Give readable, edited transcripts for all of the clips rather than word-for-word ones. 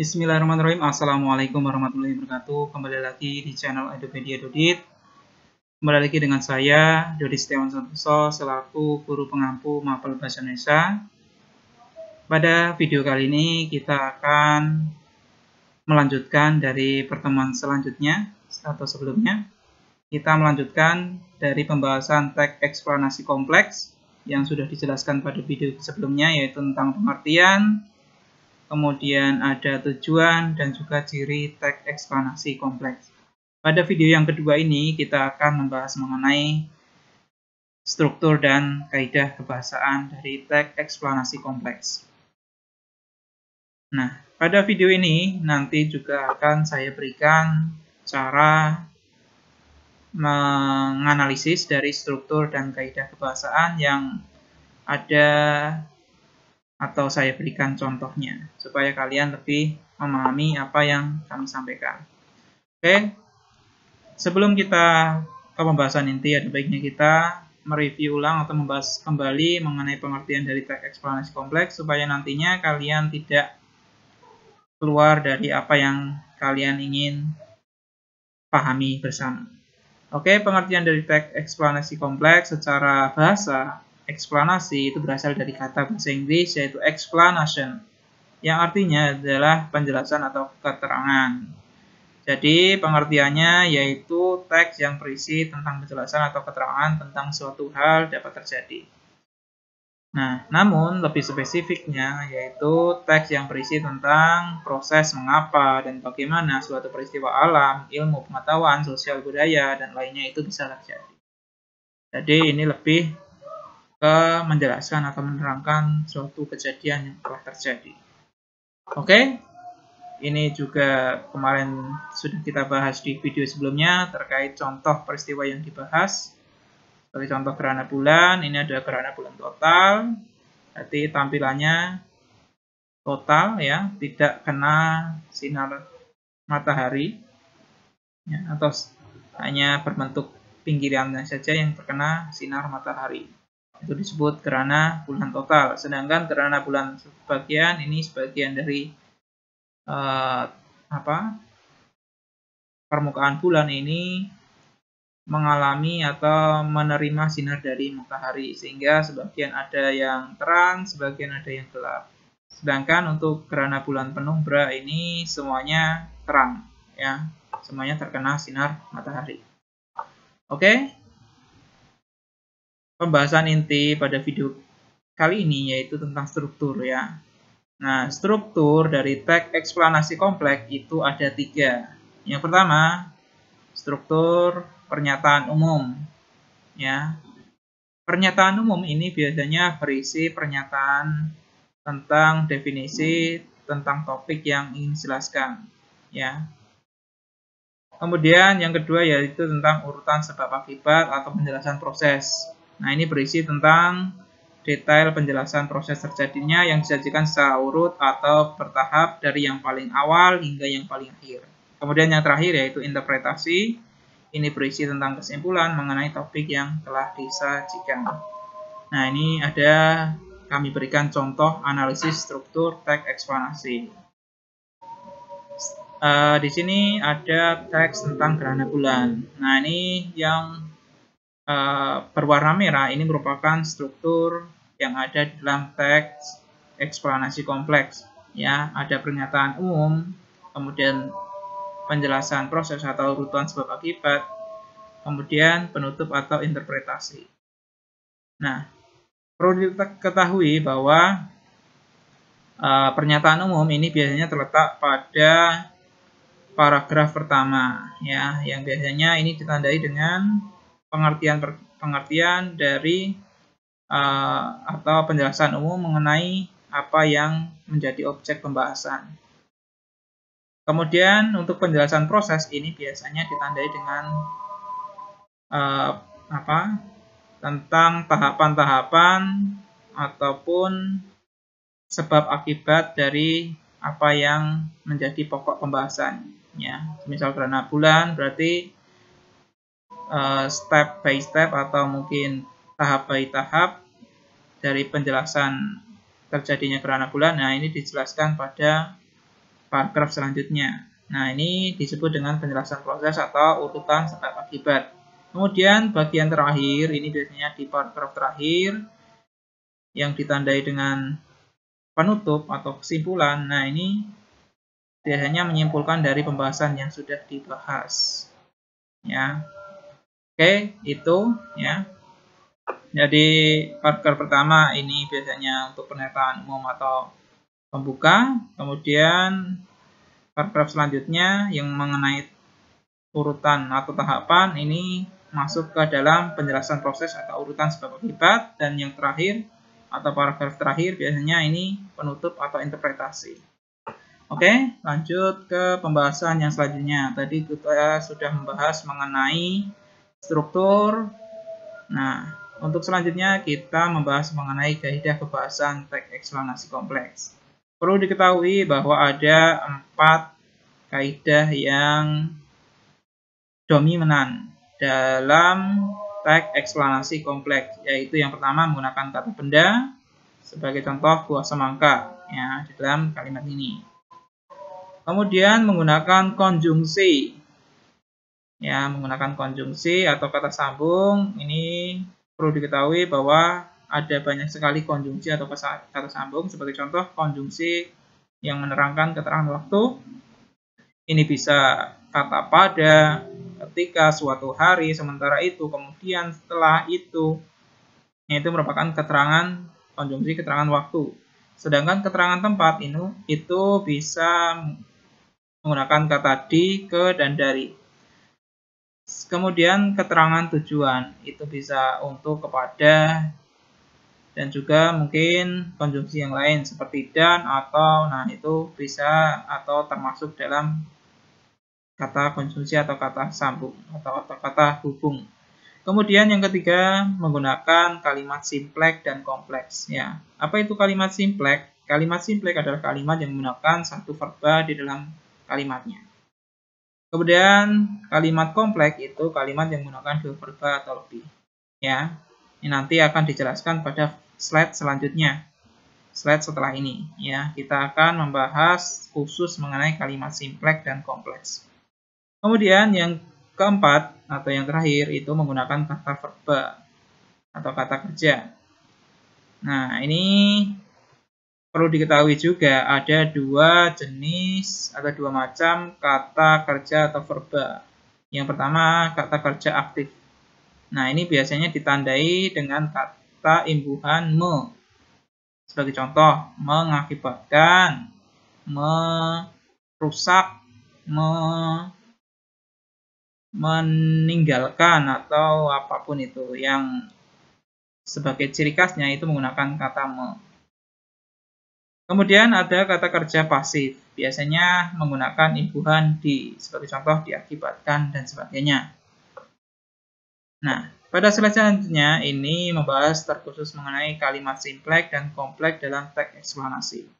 Bismillahirrahmanirrahim. Assalamualaikum warahmatullahi wabarakatuh. Kembali lagi di channel Edupedia Dodit. Kembali lagi dengan saya, Dodi Setiawan Santoso, selaku guru pengampu mapel bahasa Indonesia. Pada video kali ini kita akan melanjutkan dari pertemuan selanjutnya atau sebelumnya. Kita melanjutkan dari pembahasan teks eksplanasi kompleks yang sudah dijelaskan pada video sebelumnya, yaitu tentang pengertian, kemudian ada tujuan dan juga ciri teks eksplanasi kompleks. Pada video yang kedua ini kita akan membahas mengenai struktur dan kaidah kebahasaan dari teks eksplanasi kompleks. Nah, pada video ini nanti juga akan saya berikan cara menganalisis dari struktur dan kaidah kebahasaan yang ada atau saya berikan contohnya, supaya kalian lebih memahami apa yang kami sampaikan. Oke, sebelum kita ke pembahasan inti, ada baiknya kita mereview ulang atau membahas kembali mengenai pengertian dari teks eksplanasi kompleks, supaya nantinya kalian tidak keluar dari apa yang kalian ingin pahami bersama. Oke, pengertian dari teks eksplanasi kompleks secara bahasa. Eksplanasi itu berasal dari kata bahasa Inggris yaitu explanation, yang artinya adalah penjelasan atau keterangan. Jadi pengertiannya yaitu teks yang berisi tentang penjelasan atau keterangan tentang suatu hal dapat terjadi. Nah, namun lebih spesifiknya yaitu teks yang berisi tentang proses mengapa dan bagaimana suatu peristiwa alam, ilmu pengetahuan, sosial budaya, dan lainnya itu bisa terjadi. Jadi ini lebih ke menjelaskan atau menerangkan suatu kejadian yang telah terjadi. Oke, ini juga kemarin sudah kita bahas di video sebelumnya terkait contoh peristiwa yang dibahas. Sebagai contoh gerhana bulan, ini ada gerhana bulan total, berarti tampilannya total ya, tidak kena sinar matahari ya, atau hanya berbentuk pinggirannya saja yang terkena sinar matahari. Itu disebut gerhana bulan total. Sedangkan gerhana bulan sebagian ini sebagian dari permukaan bulan ini mengalami atau menerima sinar dari matahari, sehingga sebagian ada yang terang, sebagian ada yang gelap. Sedangkan untuk gerhana bulan penumbra ini semuanya terang ya, semuanya terkena sinar matahari. Oke. Pembahasan inti pada video kali ini yaitu tentang struktur ya. Nah, struktur dari teks eksplanasi kompleks itu ada 3. Yang pertama, struktur pernyataan umum ya. Pernyataan umum ini biasanya berisi pernyataan tentang definisi tentang topik yang ingin dijelaskan ya. Kemudian yang kedua yaitu tentang urutan sebab akibat atau penjelasan proses. Nah, ini berisi tentang detail penjelasan proses terjadinya yang disajikan secara urut atau bertahap dari yang paling awal hingga yang paling akhir. Kemudian yang terakhir yaitu interpretasi. Ini berisi tentang kesimpulan mengenai topik yang telah disajikan. Nah, ini ada kami berikan contoh analisis struktur teks eksplanasi. Di sini ada teks tentang gerhana bulan. Nah, ini yang berwarna merah ini merupakan struktur yang ada di dalam teks eksplanasi kompleks ya. Ada pernyataan umum, kemudian penjelasan proses atau urutan sebab akibat, kemudian penutup atau interpretasi. Nah, perlu diketahui bahwa pernyataan umum ini biasanya terletak pada paragraf pertama ya, yang biasanya ini ditandai dengan pengertian dari atau penjelasan umum mengenai apa yang menjadi objek pembahasan. Kemudian untuk penjelasan proses ini biasanya ditandai dengan tentang tahapan-tahapan ataupun sebab akibat dari apa yang menjadi pokok pembahasan ya. Misal gerhana bulan berarti step by step atau mungkin tahap by tahap dari penjelasan terjadinya gerhana bulan. Nah, ini dijelaskan pada paragraf selanjutnya. Nah, ini disebut dengan penjelasan proses atau urutan sebab akibat. Kemudian bagian terakhir, ini biasanya di paragraf terakhir yang ditandai dengan penutup atau kesimpulan. Nah, ini biasanya menyimpulkan dari pembahasan yang sudah dibahas. Ya. Oke, itu ya. Jadi paragraf pertama ini biasanya untuk pernyataan umum atau pembuka. Kemudian paragraf selanjutnya yang mengenai urutan atau tahapan ini masuk ke dalam penjelasan proses atau urutan sebab akibat. Dan yang terakhir atau paragraf terakhir biasanya ini penutup atau interpretasi. Oke, lanjut ke pembahasan yang selanjutnya. Tadi kita sudah membahas mengenai struktur. Nah, untuk selanjutnya kita membahas mengenai kaidah kebahasan teks eksplanasi kompleks. Perlu diketahui bahwa ada 4 kaidah yang dominan dalam teks eksplanasi kompleks, yaitu yang pertama menggunakan kata benda sebagai contoh buah semangka ya di dalam kalimat ini. Kemudian menggunakan konjungsi. Ya, menggunakan konjungsi atau kata sambung. Ini perlu diketahui bahwa ada banyak sekali konjungsi atau kata sambung. Sebagai contoh, konjungsi yang menerangkan keterangan waktu. Ini bisa kata pada, ketika, suatu hari, sementara itu, kemudian, setelah itu. Itu merupakan keterangan konjungsi keterangan waktu. Sedangkan keterangan tempat itu bisa menggunakan kata di, ke, dan dari. Kemudian keterangan tujuan itu bisa untuk, kepada, dan juga mungkin konjungsi yang lain seperti dan, atau. Nah, itu bisa atau termasuk dalam kata konjungsi atau kata sambung atau kata hubung. Kemudian yang ketiga menggunakan kalimat simpleks dan kompleks ya. Apa itu kalimat simpleks? Kalimat simpleks adalah kalimat yang menggunakan satu verba di dalam kalimatnya. Kemudian kalimat kompleks itu kalimat yang menggunakan 2 verba atau lebih. Ya. Ini nanti akan dijelaskan pada slide selanjutnya. Slide setelah ini ya. Kita akan membahas khusus mengenai kalimat simpleks dan kompleks. Kemudian yang keempat atau yang terakhir itu menggunakan kata verba atau kata kerja. Nah, ini perlu diketahui juga ada 2 jenis atau 2 macam kata kerja atau verba. Yang pertama kata kerja aktif. Nah, ini biasanya ditandai dengan kata imbuhan me. Sebagai contoh, mengakibatkan, merusak, meninggalkan atau apapun itu yang sebagai ciri khasnya itu menggunakan kata me. Kemudian ada kata kerja pasif, biasanya menggunakan imbuhan di, sebagai contoh diakibatkan dan sebagainya. Nah, pada slide selanjutnya ini membahas terkhusus mengenai kalimat simpleks dan kompleks dalam teks eksplanasi.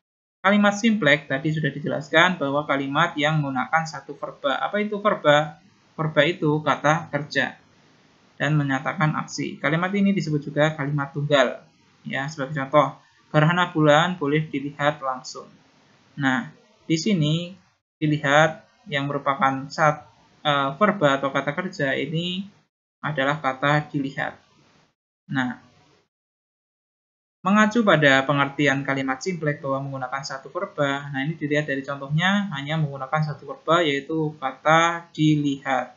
Kalimat simpleks tadi sudah dijelaskan bahwa kalimat yang menggunakan satu verba. Apa itu verba? Verba itu kata kerja dan menyatakan aksi. Kalimat ini disebut juga kalimat tunggal. Ya, sebagai contoh, gerhana bulan boleh dilihat langsung. Nah, di sini dilihat yang merupakan verba atau kata kerja ini adalah kata dilihat. Nah, mengacu pada pengertian kalimat simpleks bahwa menggunakan satu verba, nah ini dilihat dari contohnya hanya menggunakan satu verba yaitu kata dilihat.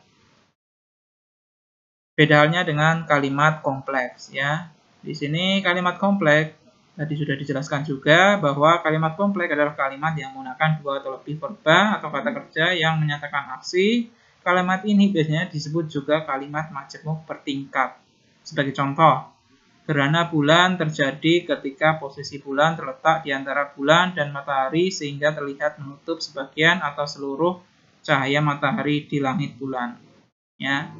Beda halnya dengan kalimat kompleks ya. Di sini kalimat kompleks tadi sudah dijelaskan juga bahwa kalimat kompleks adalah kalimat yang menggunakan 2 atau lebih verba atau kata kerja yang menyatakan aksi. Kalimat ini biasanya disebut juga kalimat majemuk bertingkat. Sebagai contoh, gerhana bulan terjadi ketika posisi bulan terletak di antara bulan dan matahari sehingga terlihat menutup sebagian atau seluruh cahaya matahari di langit bulan. Ya.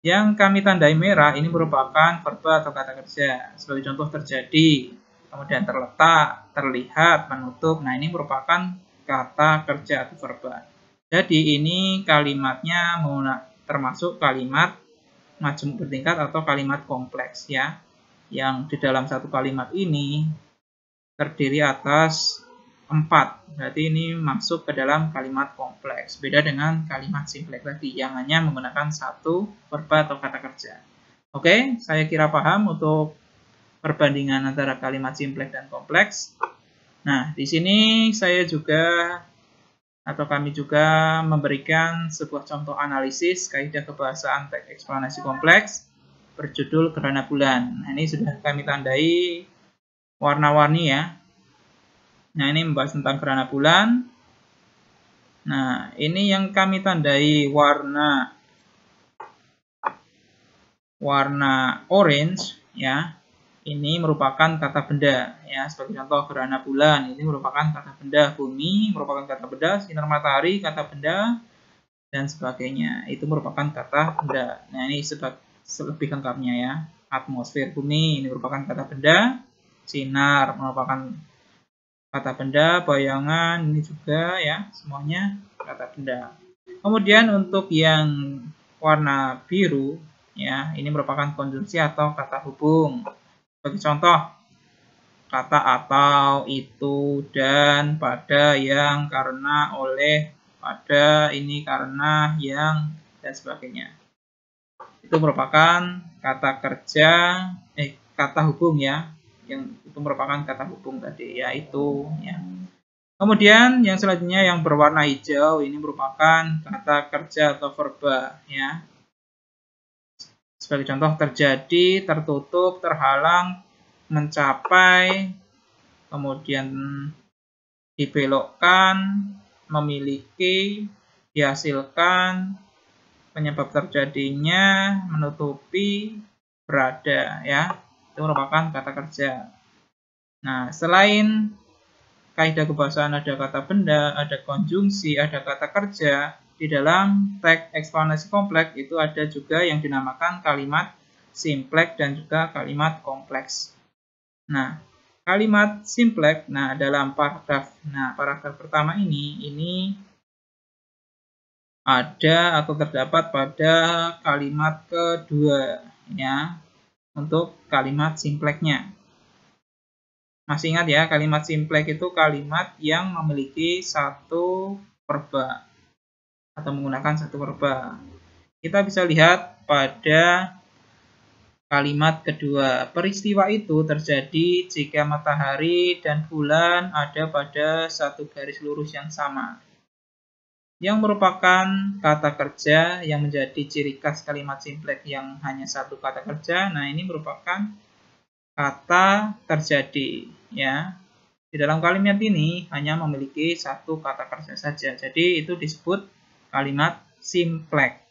Yang kami tandai merah ini merupakan verba atau kata kerja. Sebagai contoh terjadi, kemudian terletak, terlihat, menutup. Nah, ini merupakan kata kerja atau verba. Jadi ini kalimatnya termasuk kalimat majemuk bertingkat atau kalimat kompleks ya. Yang di dalam satu kalimat ini terdiri atas 4. Berarti ini masuk ke dalam kalimat kompleks. Beda dengan kalimat simpleks tadi yang hanya menggunakan satu verba atau kata kerja. Oke, saya kira paham untuk perbandingan antara kalimat simpleks dan kompleks. Nah, di sini saya juga atau kami juga memberikan sebuah contoh analisis kaidah kebahasaan teks eksplanasi kompleks berjudul Gerhana Bulan. Nah, ini sudah kami tandai warna-warni ya. Nah, ini membahas tentang gerhana bulan. Nah, ini yang kami tandai warna orange ya. Ini merupakan kata benda ya. Sebagai contoh gerhana bulan ini merupakan kata benda, bumi merupakan kata benda, sinar matahari kata benda dan sebagainya. Itu merupakan kata benda. Nah, ini lebih lengkapnya ya. Atmosfer bumi ini merupakan kata benda, sinar merupakan kata benda, bayangan ini juga ya, semuanya kata benda. Kemudian untuk yang warna biru ya, ini merupakan konjungsi atau kata hubung. Sebagai contoh, kata atau, itu, dan, pada, yang, karena, oleh, pada, ini, karena, yang, dan sebagainya. Itu merupakan kata kerja, kata hubung ya, yang itu merupakan kata hubung tadi, yaitu ya. Kemudian yang selanjutnya yang berwarna hijau ini merupakan kata kerja atau verba ya. Sebagai contoh, terjadi, tertutup, terhalang, mencapai, kemudian dibelokkan, memiliki, dihasilkan, penyebab terjadinya, menutupi, berada ya. Itu merupakan kata kerja. Nah, selain kaidah kebahasaan ada kata benda, ada konjungsi, ada kata kerja, di dalam teks eksplanasi kompleks itu ada juga yang dinamakan kalimat simpleks dan juga kalimat kompleks. Nah, kalimat simpleks, nah dalam paragraf pertama ini ada atau terdapat pada kalimat kedua ya, untuk kalimat simpleksnya. Masih ingat ya, kalimat simpleks itu kalimat yang memiliki satu verba atau menggunakan satu verba. Kita bisa lihat pada kalimat kedua. Peristiwa itu terjadi jika matahari dan bulan ada pada satu garis lurus yang sama. Yang merupakan kata kerja yang menjadi ciri khas kalimat simpleks yang hanya satu kata kerja. Nah, ini merupakan kata terjadi ya. Di dalam kalimat ini hanya memiliki satu kata kerja saja. Jadi itu disebut kalimat simpleks.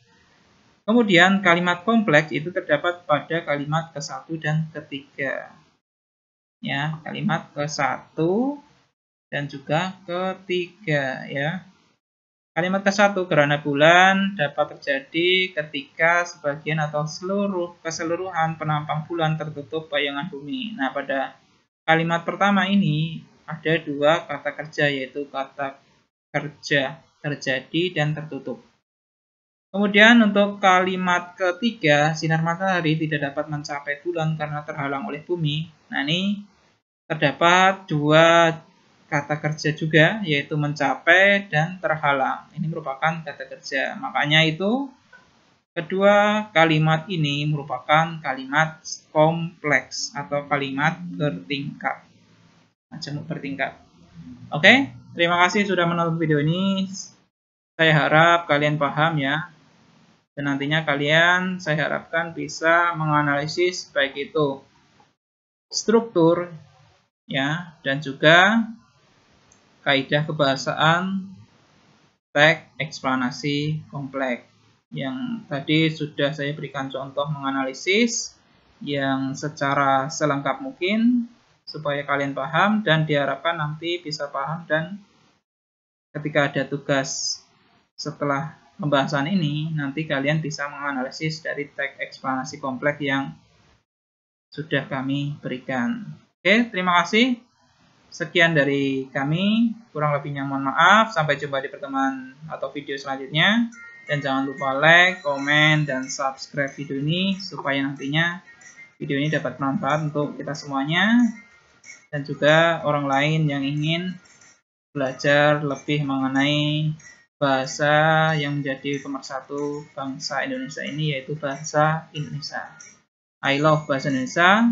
Kemudian kalimat kompleks itu terdapat pada kalimat ke-1 dan ke-3. Ya, kalimat ke-1 dan juga ke-3 ya. Kalimat ke-1, gerhana bulan dapat terjadi ketika sebagian atau keseluruhan penampang bulan tertutup bayangan bumi. Nah, pada kalimat pertama ini ada dua kata kerja, yaitu kata kerja terjadi dan tertutup. Kemudian untuk kalimat ketiga, sinar matahari tidak dapat mencapai bulan karena terhalang oleh bumi. Nah, ini terdapat dua kata kerja juga, yaitu mencapai dan terhalang. Ini merupakan kata kerja. Makanya itu kedua kalimat ini merupakan kalimat kompleks atau kalimat bertingkat. Majemuk bertingkat. Oke, terima kasih sudah menonton video ini. Saya harap kalian paham ya. Dan nantinya kalian saya harapkan bisa menganalisis baik itu struktur ya dan juga kaidah kebahasaan teks eksplanasi kompleks. Yang tadi sudah saya berikan contoh menganalisis yang secara selengkap mungkin supaya kalian paham dan diharapkan nanti bisa paham, dan ketika ada tugas setelah pembahasan ini, nanti kalian bisa menganalisis dari teks eksplanasi kompleks yang sudah kami berikan. Oke, terima kasih. Sekian dari kami. Kurang lebihnya mohon maaf. Sampai jumpa di pertemuan atau video selanjutnya. Dan jangan lupa like, komen, dan subscribe video ini supaya nantinya video ini dapat bermanfaat untuk kita semuanya dan juga orang lain yang ingin belajar lebih mengenai bahasa yang menjadi pemersatu bangsa Indonesia ini, yaitu bahasa Indonesia. I love bahasa Indonesia.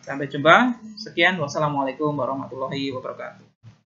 Sampai jumpa. Sekian. Wassalamualaikum warahmatullahi wabarakatuh.